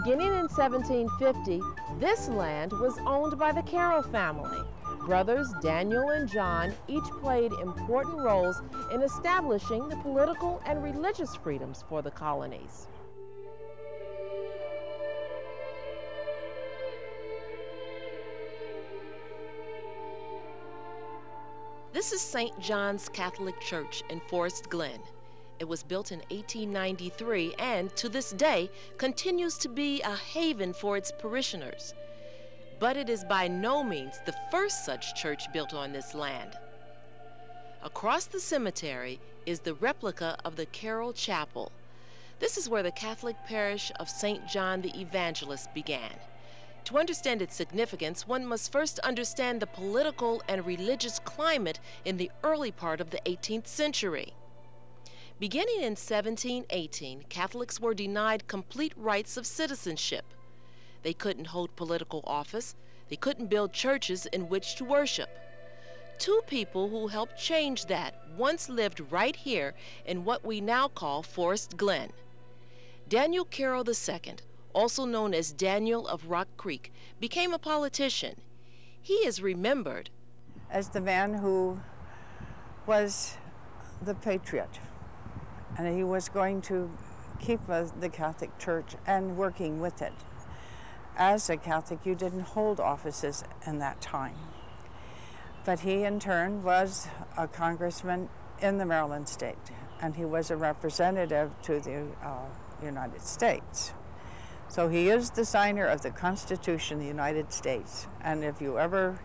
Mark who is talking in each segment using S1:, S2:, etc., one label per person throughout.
S1: Beginning in 1750, this land was owned by the Carroll family. Brothers Daniel and John each played important roles in establishing the political and religious freedoms for the colonies. This is St. John's Catholic Church in Forest Glen. It was built in 1893 and, to this day, continues to be a haven for its parishioners. But it is by no means the first such church built on this land. Across the cemetery is the replica of the Carroll Chapel. This is where the Catholic parish of St. John the Evangelist began. To understand its significance, one must first understand the political and religious climate in the early part of the 18th century. Beginning in 1718, Catholics were denied complete rights of citizenship. They couldn't hold political office. They couldn't build churches in which to worship. Two people who helped change that once lived right here in what we now call Forest Glen. Daniel Carroll II, also known as Daniel of Rock Creek, became a politician. He is remembered
S2: as the man who was the patriot, and he was going to keep the Catholic Church and working with it. As a Catholic, you didn't hold offices in that time. But he, in turn, was a congressman in the Maryland state, and he was a representative to the United States. So he is the signer of the Constitution of the United States, and if you ever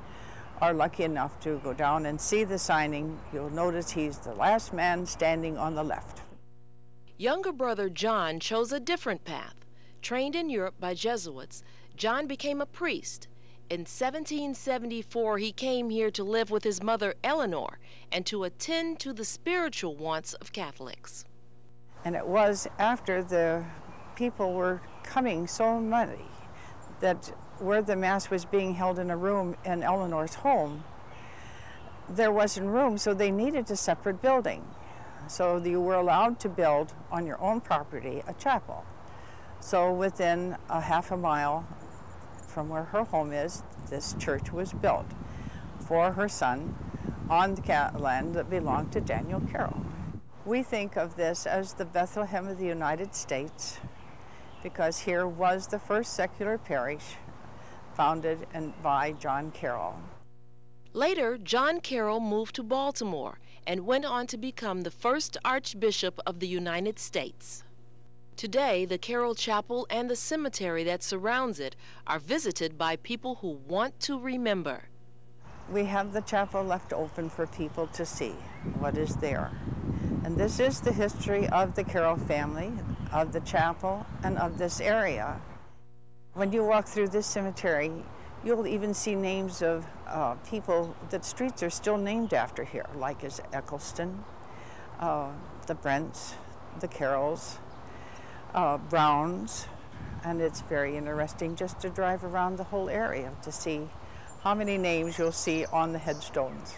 S2: are lucky enough to go down and see the signing, you'll notice he's the last man standing on the left.
S1: Younger brother John chose a different path. Trained in Europe by Jesuits, John became a priest. In 1774, he came here to live with his mother Eleanor and to attend to the spiritual wants of Catholics.
S2: And it was after the people were coming so many that where the Mass was being held in a room in Eleanor's home, there wasn't room, so they needed a separate building. So you were allowed to build on your own property a chapel. So within a half a mile from where her home is, this church was built for her son on the land that belonged to Daniel Carroll. We think of this as the Bethlehem of the United States because here was the first secular parish founded by John Carroll.
S1: Later, John Carroll moved to Baltimore and went on to become the first Archbishop of the United States. Today, the Carroll Chapel and the cemetery that surrounds it are visited by people who want to remember.
S2: We have the chapel left open for people to see what is there. And this is the history of the Carroll family, of the chapel, and of this area. When you walk through this cemetery, you'll even see names of people that streets are still named after here, like as Eccleston, the Brents, the Carrolls, Browns, and it's very interesting just to drive around the whole area to see how many names you'll see on the headstones.